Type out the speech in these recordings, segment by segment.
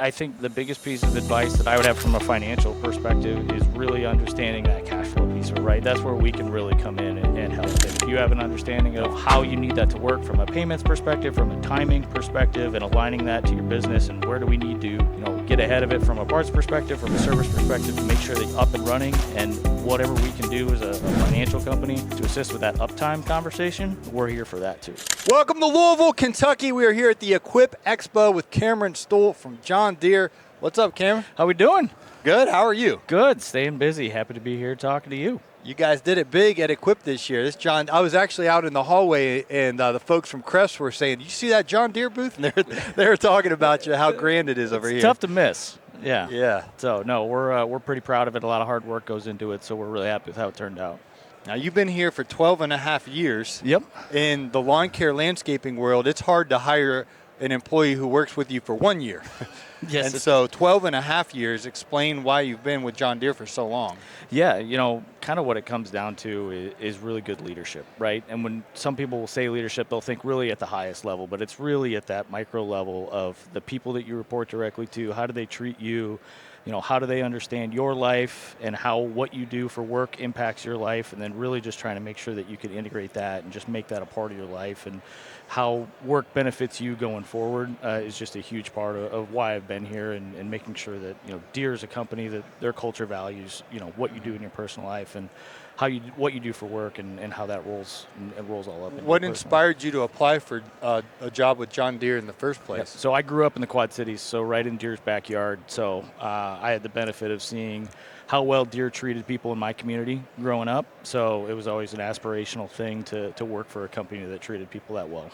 I think the biggest piece of advice that I would have from a financial perspective is really understanding that cash flow piece, right? That's where we can really come in and help. And if you have an understanding of how you need that to work from a payments perspective, from a timing perspective, and aligning that to your business, and where do we need to, get ahead of it from a parts perspective, from a service perspective, to make sure that you're up and running, and whatever we can do as a financial company to assist with that uptime conversation, we're here for that too. Welcome to Louisville, Kentucky. We are here at the Equip Expo with Cameron Stoll from John Deere. What's up, Cameron? How we doing? Good. How are you? Good. Staying busy. Happy to be here talking to you. You guys did it big at Equip this year. I was actually out in the hallway, and the folks from Crest were saying, "Did you see that John Deere booth?" And they were talking about you, how grand it is over here. It's tough to miss. Yeah. Yeah. So no, we're pretty proud of it. A lot of hard work goes into it, so we're really happy with how it turned out. Now, you've been here for 12 and a half years. Yep. In the lawn care landscaping world, it's hard to hire an employee who works with you for 1 year. Yes. And so 12 and a half years, explain why you've been with John Deere for so long. Yeah, kind of what it comes down to is really good leadership, right? And when some people will say leadership, they'll think really at the highest level, but it's really at that micro level of the people that you report directly to. How do they treat you? How do they understand your life and how what you do for work impacts your life, and then really just trying to make sure that you can integrate that and just make that a part of your life, and how work benefits you going forward is just a huge part of why I've been here, and making sure that, Deere is a company that their culture values, what you do in your personal life and what you do for work, and how that rolls all up. What inspired you to apply for a job with John Deere in the first place? Yep. So I grew up in the Quad Cities, so right in Deere's backyard. So I had the benefit of seeing how well Deere treated people in my community growing up. So it was always an aspirational thing to work for a company that treated people that well.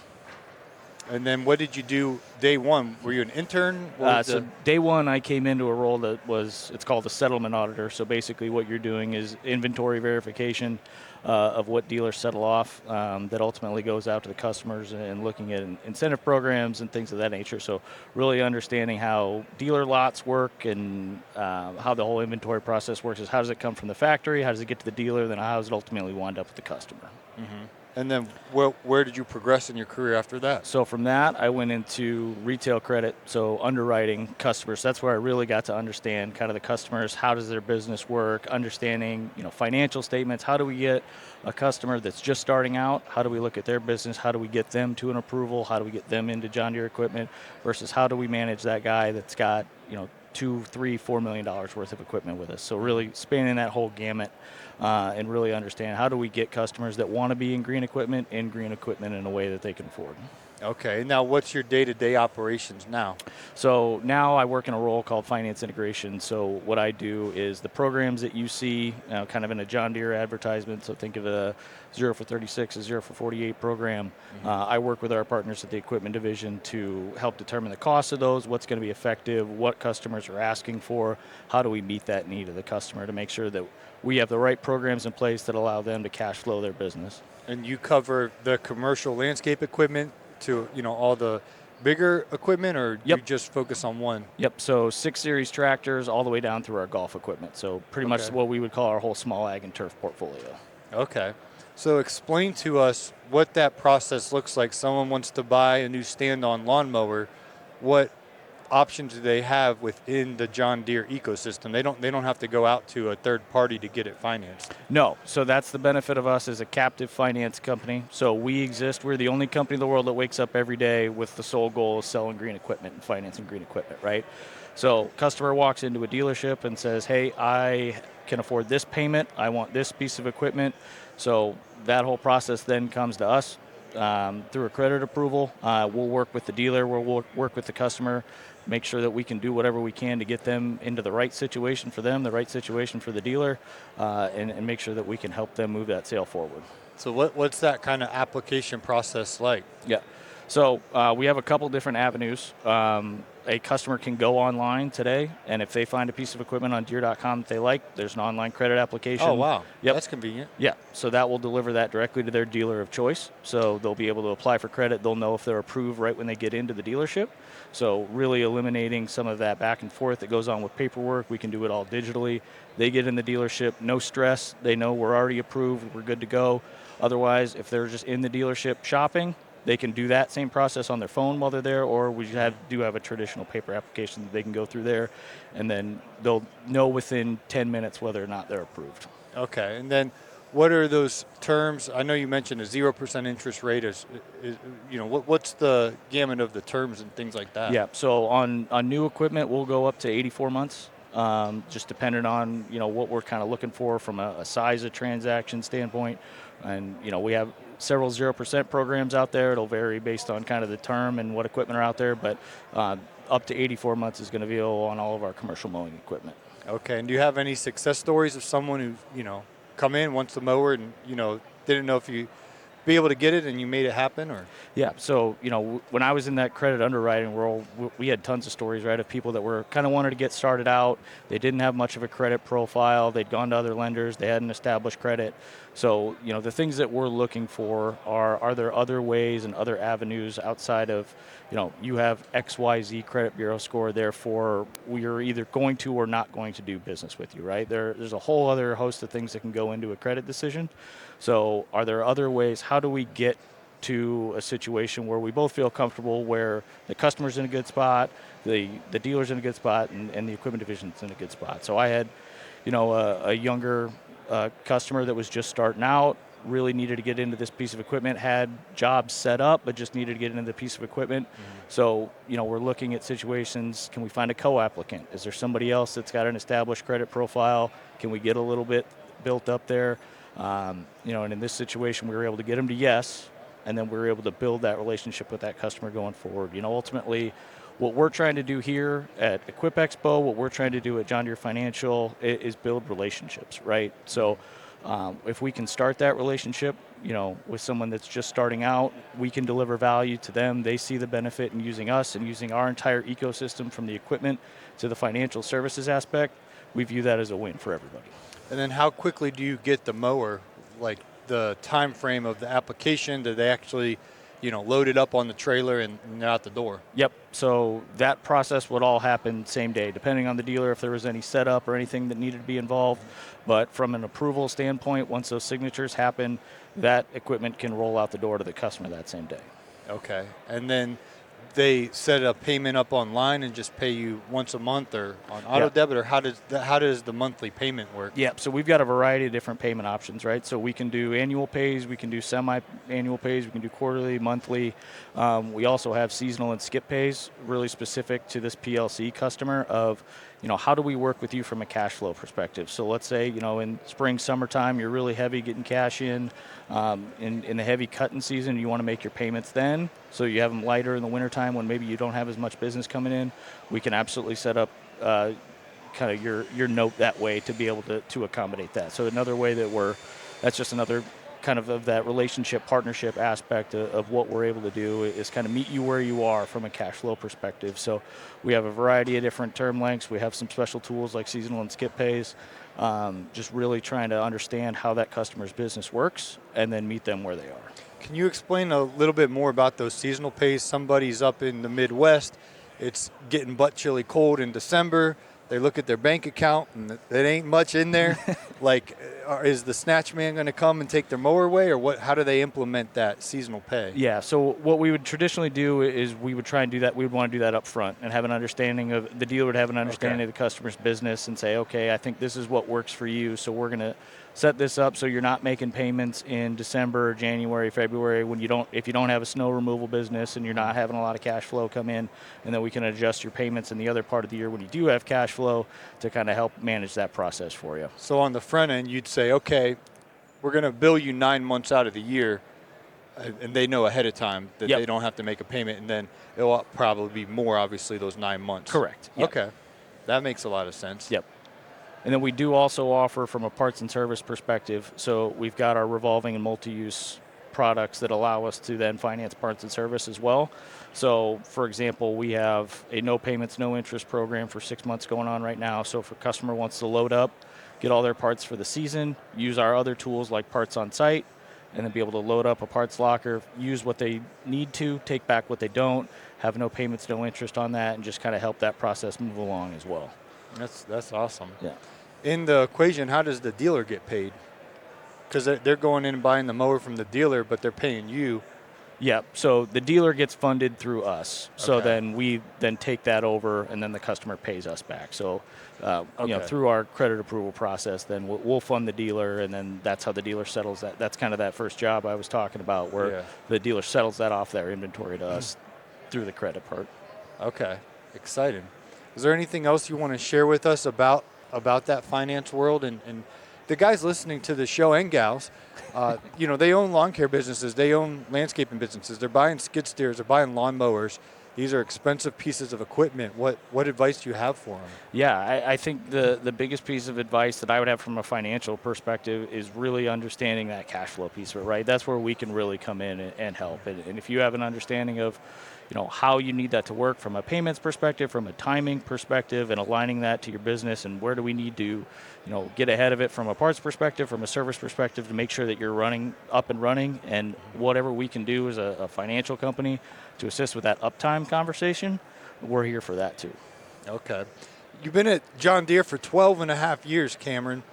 And then what did you do day one? Were you an intern? So day one, I came into a role it's called a settlement auditor. So basically what you're doing is inventory verification of what dealers settle off that ultimately goes out to the customers, and looking at incentive programs and things of that nature. So really understanding how dealer lots work, and how the whole inventory process works is how does it come from the factory, how does it get to the dealer, then how does it ultimately wind up with the customer. Mm-hmm. And then where did you progress in your career after that? So from that, I went into retail credit, so underwriting customers. That's where I really got to understand kind of the customers, how does their business work, understanding, financial statements. How do we get a customer that's just starting out? How do we look at their business? How do we get them to an approval? How do we get them into John Deere equipment versus how do we manage that guy that's got, $2, $3, $4 million worth of equipment with us? So really spanning that whole gamut, and really understand how do we get customers that want to be in green equipment in a way that they can afford. Okay. Now, what's your day-to-day operations now? So now I work in a role called finance integration. So what I do is the programs that you see kind of in a John Deere advertisement. So think of a 0 for 36, a 0 for 48 program. Mm-hmm. I work with our partners at the equipment division to help determine the cost of those, what's going to be effective, what customers are asking for, how do we meet that need of the customer to make sure that we have the right programs in place that allow them to cash flow their business. And you cover the commercial landscape equipment to all the bigger equipment, or Yep. you just focus on one? Yep. So 6 Series tractors all the way down through our golf equipment. So pretty much what we would call our whole small ag and turf portfolio. Okay. So explain to us what that process looks like. Someone wants to buy a new stand-on lawnmower. What options do they have within the John Deere ecosystem? They don't have to go out to a third party to get it financed. No. So that's the benefit of us as a captive finance company. So we exist. We're the only company in the world that wakes up every day with the sole goal of selling green equipment and financing green equipment, right? So customer walks into a dealership and says, hey, I can afford this payment. I want this piece of equipment. So that whole process then comes to us through a credit approval. We'll work with the dealer. We'll work with the customer, make sure that we can do whatever we can to get them into the right situation for them, the right situation for the dealer, and make sure that we can help them move that sale forward. So what's that kind of application process like? Yeah. So we have a couple different avenues. A customer can go online today, and if they find a piece of equipment on Deere.com that they like, there's an online credit application. Oh, wow. Yep. That's convenient. Yeah. So that will deliver that directly to their dealer of choice. So they'll be able to apply for credit. They'll know if they're approved right when they get into the dealership. So really eliminating some of that back and forth that goes on with paperwork. We can do it all digitally. They get in the dealership, no stress. They know we're already approved. We're good to go. Otherwise, if they're just in the dealership shopping, they can do that same process on their phone while they're there, or we do have a traditional paper application that they can go through there, and then they'll know within 10 minutes whether or not they're approved. Okay, and then what are those terms? I know you mentioned a 0% interest rate. What's the gamut of the terms and things like that? Yeah, so on new equipment, we'll go up to 84 months, just depending on, what we're kind of looking for from a size of transaction standpoint. And, we have several 0% programs out there. It'll vary based on kind of the term and what equipment are out there, but up to 84 months is going to be on all of our commercial mowing equipment. Okay, and do you have any success stories of someone who, come in, wants the mower and, didn't know if you be able to get it and you made it happen? Or Yeah, so when I was in that credit underwriting world, we had tons of stories, right, of people that were kind of wanted to get started out. They didn't have much of a credit profile. They'd gone to other lenders. They hadn't established credit. So the things that we're looking for are there other ways and other avenues outside of you have XYZ credit bureau score, therefore we are either going to or not going to do business with you, right? There's a whole other host of things that can go into a credit decision. So are there other ways? How do we get to a situation where we both feel comfortable, where the customer's in a good spot, the dealer's in a good spot, and the equipment division's in a good spot? So I had, a younger customer that was just starting out, really needed to get into this piece of equipment, had jobs set up, but just needed to get into the piece of equipment. Mm-hmm. So, we're looking at situations. Can we find a co-applicant? Is there somebody else that's got an established credit profile? Can we get a little bit built up there? And in this situation, we were able to get them to yes, and then we were able to build that relationship with that customer going forward. Ultimately, what we're trying to do here at Equip Expo, what we're trying to do at John Deere Financial is build relationships, right? So if we can start that relationship, with someone that's just starting out, we can deliver value to them. They see the benefit in using us and using our entire ecosystem from the equipment to the financial services aspect. We view that as a win for everybody. And then how quickly do you get the mower, like the time frame of the application? Do they actually, load it up on the trailer and they're out the door? Yep. So that process would all happen same day, depending on the dealer, if there was any setup or anything that needed to be involved. But from an approval standpoint, once those signatures happen, that equipment can roll out the door to the customer that same day. Okay. And then they set a payment up online and just pay you once a month or on auto debit, or how does the monthly payment work? Yeah, so we've got a variety of different payment options, right? So we can do annual pays, we can do semi-annual pays, we can do quarterly, monthly. We also have seasonal and skip pays, really specific to this PLC customer of, how do we work with you from a cash flow perspective? So let's say, in spring, summertime, you're really heavy getting cash in the heavy cutting season, you want to make your payments then, so you have them lighter in the wintertime when maybe you don't have as much business coming in. We can absolutely set up kind of your note that way to be able to accommodate that. So another way that's just another kind of that relationship partnership aspect of what we're able to do is kind of meet you where you are from a cash flow perspective. So we have a variety of different term lengths. We have some special tools like seasonal and skip pays, just really trying to understand how that customer's business works and then meet them where they are. Can you explain a little bit more about those seasonal pays? Somebody's up in the Midwest, it's getting butt chilly cold in December. They look at their bank account and it ain't much in there. Like, is the snatch man going to come and take their mower away, or what? How do they implement that seasonal pay? Yeah, so what we would traditionally do is we would try and do that. We would want to do that up front and have an understanding of, the dealer would have an understanding of the customer's business and say, okay, I think this is what works for you. So we're going to set this up so you're not making payments in December, January, February if you don't have a snow removal business and you're not having a lot of cash flow come in, and then we can adjust your payments in the other part of the year when you do have cash flow to kind of help manage that process for you. So on the front end, you'd say, okay, we're going to bill you 9 months out of the year, and they know ahead of time that they don't have to make a payment, and then it'll probably be more, obviously, those 9 months. Correct. Yep. Okay. That makes a lot of sense. Yep. And then we do also offer from a parts and service perspective. So we've got our revolving and multi-use products that allow us to then finance parts and service as well. So, for example, we have a no payments, no interest program for 6 months going on right now. So if a customer wants to load up, get all their parts for the season, use our other tools like Parts on Site, and then be able to load up a parts locker, use what they need to, take back what they don't, have no payments, no interest on that, and just kind of help that process move along as well. That's awesome. Yeah. In the equation, how does the dealer get paid? Because they're going in and buying the mower from the dealer, but they're paying you Yeah, so the dealer gets funded through us. So Okay. then we then take that over, and then the customer pays us back. So, Okay. through our credit approval process, then we'll fund the dealer, and then that's how the dealer settles that. That's kind of that first job I was talking about, where Yeah. the dealer settles that off their inventory to us through the credit part. Okay. Exciting. Is there anything else you want to share with us about that finance world and the guys listening to the show and gals? They own lawn care businesses. They own landscaping businesses. They're buying skid steers. They're buying lawnmowers. These are expensive pieces of equipment. What advice do you have for them? Yeah, I think the biggest piece of advice that I would have from a financial perspective is really understanding that cash flow piece of it, right? That's where we can really come in and help. And if you have an understanding of, how you need that to work from a payments perspective, from a timing perspective, and aligning that to your business, and where do we need to, get ahead of it from a parts perspective, from a service perspective, to make sure that you're running up and running, and whatever we can do as a financial company to assist with that uptime conversation, we're here for that too. Okay. You've been at John Deere for 12 and a half years, Cameron.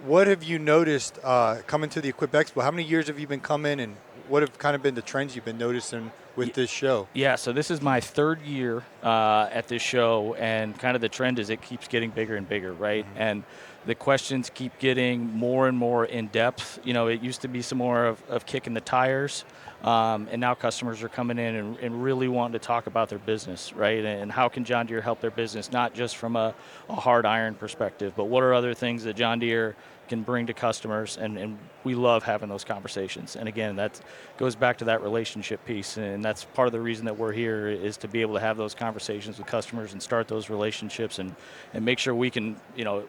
What have you noticed coming to the Equip Expo? How many years have you been coming, and what have kind of been the trends you've been noticing with this show? Yeah, so this is my third year at this show, and kind of the trend is it keeps getting bigger and bigger, right? Mm-hmm. And the questions keep getting more and more in depth. It used to be some more of kicking the tires, and now customers are coming in and really wanting to talk about their business, right? And how can John Deere help their business, not just from a hard iron perspective, but what are other things that John Deere can bring to customers, and we love having those conversations. And again, that goes back to that relationship piece, and that's part of the reason that we're here, is to be able to have those conversations with customers and start those relationships, and make sure we can,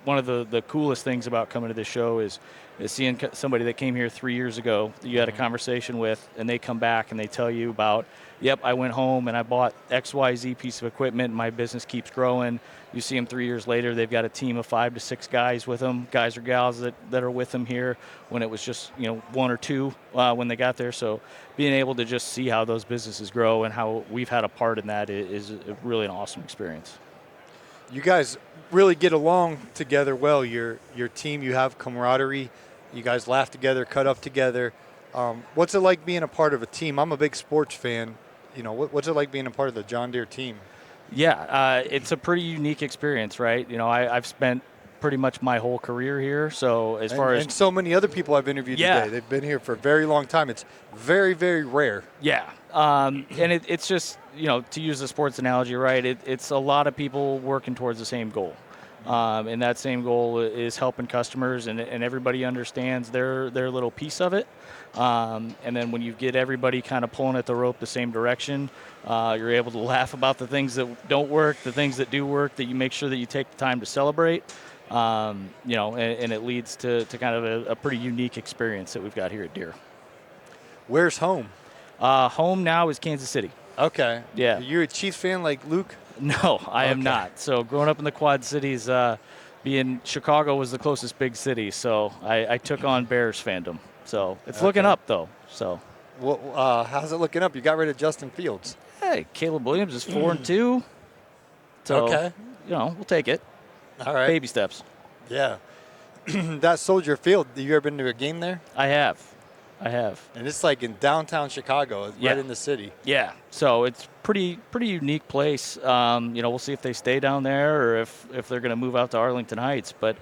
one of the coolest things about coming to this show is seeing somebody that came here 3 years ago that you had a conversation with, and they come back and they tell you about, yep, I went home and I bought XYZ piece of equipment and my business keeps growing. You see them 3 years later, they've got a team of 5 to 6 guys with them, guys or gals that are with them here, when it was just, one or two when they got there. So being able to just see how those businesses grow and how we've had a part in that is really an awesome experience. You guys really get along together well. Your team, you have camaraderie. You guys laugh together, cut up together. What's it like being a part of a team? I'm a big sports fan. What's it like being a part of the John Deere team? Yeah, it's a pretty unique experience, right? I've spent pretty much my whole career here. So And so many other people I've interviewed today, they've been here for a very long time. It's very, very rare. Yeah, and it's just, to use the sports analogy, right? It's a lot of people working towards the same goal. And that same goal is helping customers, and everybody understands their little piece of it. And then when you get everybody kind of pulling at the rope the same direction, you're able to laugh about the things that don't work, the things that do work, that you make sure that you take the time to celebrate. And it leads to kind of a pretty unique experience that we've got here at Deere. Where's home? Home now is Kansas City. Okay. Yeah. You're a Chiefs fan like Luke? No, I am Okay. not. So growing up in the Quad Cities, being Chicago was the closest big city, so I took on Bears fandom. So it's looking up, though. So Well, how's it looking up? You that rid of Justin Fields. hey, Caleb Williams is 4-2. So Okay. we'll take it. All right. Baby steps. Yeah. That Soldier Field, have you ever been to a game there? I have. And it's like in downtown Chicago, Yeah. right in the city. Yeah. So it's pretty unique place. We'll see if they stay down there or if they're going to move out to Arlington Heights. But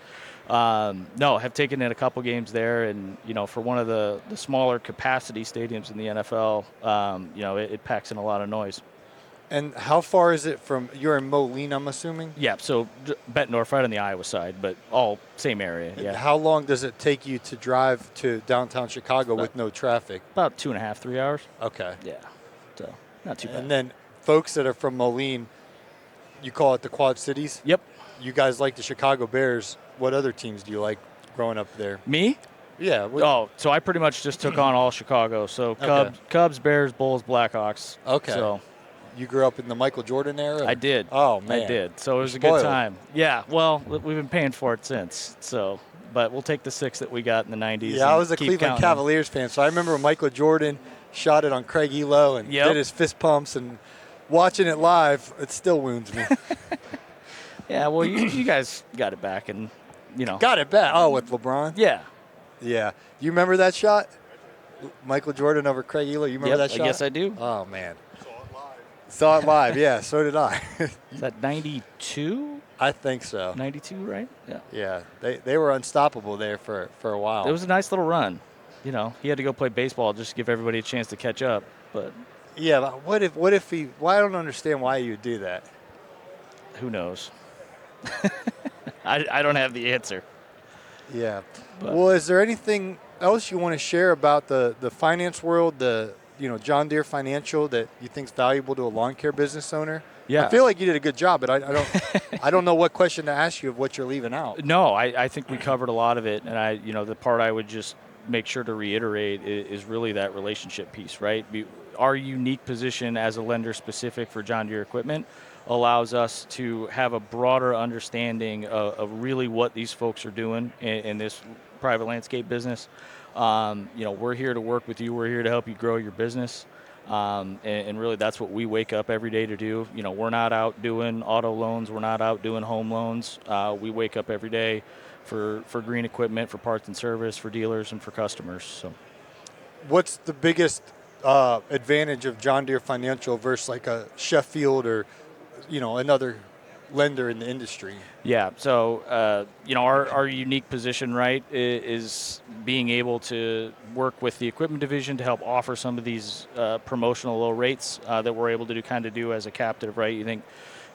no, have taken in a couple games there, and for one of the smaller capacity stadiums in the NFL, it packs in a lot of noise. And how far is it from, you're in Moline, I'm assuming? Yeah, so Bettendorf, right on the Iowa side, but all same area. And Yeah, how long does it take you to drive to downtown Chicago with no traffic? about 2.5, 3 hours. Okay. Yeah, so not too bad. And then folks that are from Moline, you call it the Quad Cities? Yep. You guys like the Chicago Bears. What other teams do you like growing up there? Me? Yeah. Oh, so I pretty much just took on all Chicago. So Cubs, Bears, Bulls, Blackhawks. Okay. So You grew up in the Michael Jordan era? I did. Oh, man. I did. So it was a Spoiled. good time. Yeah. Well, we've been paying for it since. So, but we'll take the 6 that we got in the 90s. Yeah, I and was a keep Cleveland counting. Cavaliers fan, so I remember when Michael Jordan shot it on Craig Elo and Yep. did his fist pumps, and watching it live, it still wounds me. Yeah. Well, you guys got it back, and Got it back. Oh, with LeBron? Yeah. Yeah. You remember that shot? Michael Jordan over Craig Elo. You remember Yep, that shot? yes, I do. Oh, man. Saw it live. Yeah, so did I. Is that 92? I think so. 92, right? Yeah. Yeah, they were unstoppable there for a while. It was a nice little run. You know, he had to go play baseball just to give everybody a chance to catch up. But Yeah, but what if he? Well, I don't understand why you would do that. who knows? I don't have the answer. Yeah. But Well, is there anything else you want to share about the finance world, John Deere Financial that you think's valuable to a lawn care business owner? yeah. I feel like you did a good job, but I don't I don't know what question to ask you of what you're leaving out. No, I think we covered a lot of it, and the part I would just make sure to reiterate is really that relationship piece, right? Our unique position as a lender specific for John Deere equipment allows us to have a broader understanding of really what these folks are doing in this private landscape business. We're here to work with you. We're here to help you grow your business. And really that's what we wake up every day to do. We're not out doing auto loans. We're not out doing home loans. We wake up every day for green equipment, for parts and service, for dealers, and for customers. So, What's the biggest advantage of John Deere Financial versus like a Sheffield or another lender in the industry? yeah. So, our unique position, right, is being able to work with the equipment division to help offer some of these promotional low rates that we're able to do as a captive, right? You think,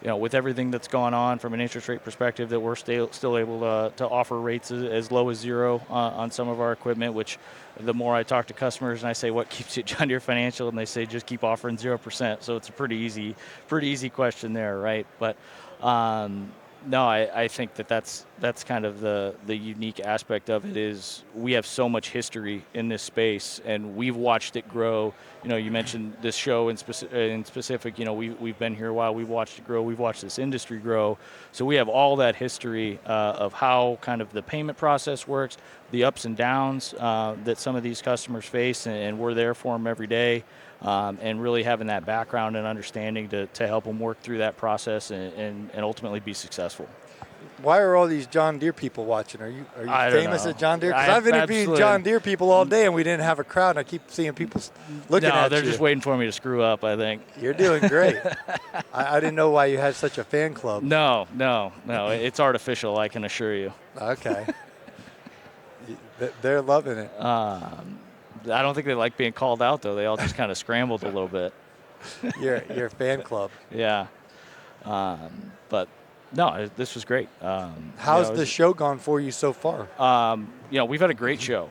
with everything that's gone on from an interest rate perspective, that we're still able to offer rates as low as zero on some of our equipment, which the more I talk to customers and I say, what keeps you at John Deere Financial? And they say, just keep offering 0%. So it's a pretty easy question there, right? But no, I think that's kind of the unique aspect of it is we have so much history in this space, and we've watched it grow. You mentioned this show in specific. We've been here a while. We've watched it grow. We've watched this industry grow. So we have all that history of how kind of the payment process works, the ups and downs that some of these customers face, and we're there for them every day. And really having that background and understanding to help them work through that process and ultimately be successful. Why are all these John Deere people watching? Are you famous at John Deere? Because I've interviewed absolutely. John Deere people all day, and we didn't have a crowd. And I keep seeing people looking at you. No, they're just waiting for me to screw up, I think. You're doing great. I didn't know why you had such a fan club. No. It's artificial, I can assure you. Okay. They're loving it. I don't think they like being called out, though. They all just kind of scrambled a little bit. Your fan club. Yeah. But no, this was great. How's the show gone for you so far? We've had a great show.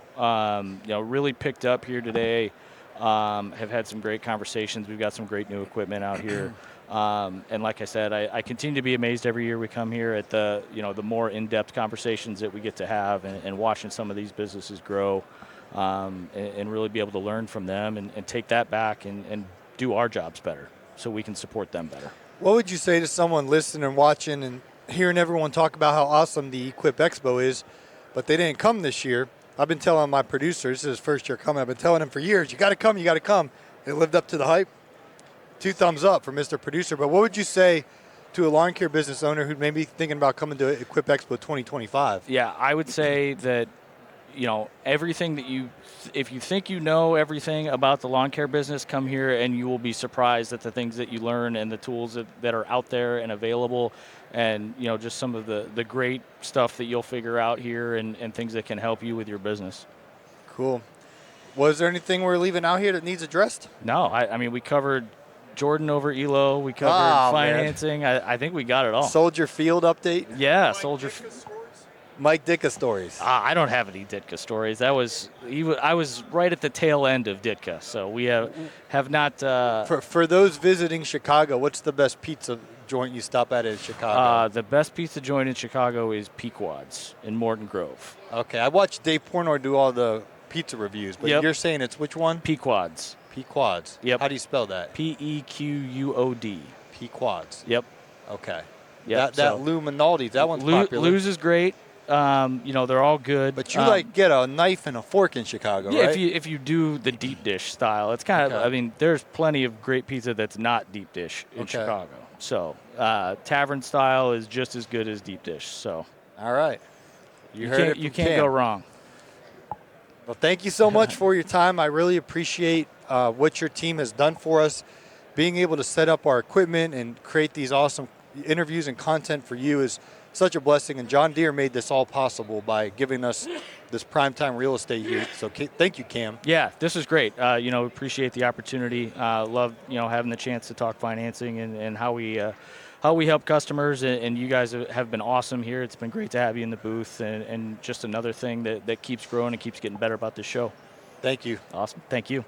Really picked up here today. Have had some great conversations. We've got some great new equipment out here. And like I said, I continue to be amazed every year we come here at the more in-depth conversations that we get to have and watching some of these businesses grow. And really be able to learn from them and take that back and do our jobs better so we can support them better. What would you say to someone listening and watching and hearing everyone talk about how awesome the Equip Expo is, but they didn't come this year? I've been telling my producers, this is his first year coming, I've been telling him for years, you got to come. It lived up to the hype. 2 thumbs up for Mr. Producer. But what would you say to a lawn care business owner who may be thinking about coming to Equip Expo 2025? Yeah, I would say that everything that if you think you know everything about the lawn care business, come here and you will be surprised at the things that you learn and the tools that are out there and available, and just some of the great stuff that you'll figure out here and things that can help you with your business. Cool. Was there anything we're leaving out here that needs addressed? No, I mean, we covered Jordan over Elo. We covered financing. I think we got it all. Soldier Field update? Yeah, Mike Ditka stories. I don't have any Ditka stories. I was right at the tail end of Ditka, so we have not. For those visiting Chicago, what's the best pizza joint you stop at in Chicago? The best pizza joint in Chicago is Pequod's in Morton Grove. Okay, I watched Dave Portnoy do all the pizza reviews, but Yep. You're saying it's which one? Pequod's. Pequod's. Yep. How do you spell that? Pequud. Pequod's. Yep. Okay. Yep. That Lou Minaldi's, that one's popular. Lou's is great. They're all good. But you get a knife and a fork in Chicago, yeah, right? if you do the deep dish style, it's kind of. Okay. I mean, there's plenty of great pizza that's not deep dish in Chicago. So tavern style is just as good as deep dish. So all right, you can't go wrong. Well, thank you so much for your time. I really appreciate what your team has done for us. Being able to set up our equipment and create these awesome interviews and content for you is such a blessing. And John Deere made this all possible by giving us this primetime real estate here. So thank you, Cam. Yeah, this is great. Appreciate the opportunity. Love, having the chance to talk financing and how we help customers. And you guys have been awesome here. It's been great to have you in the booth, and just another thing that keeps growing and keeps getting better about this show. Thank you. Awesome. Thank you.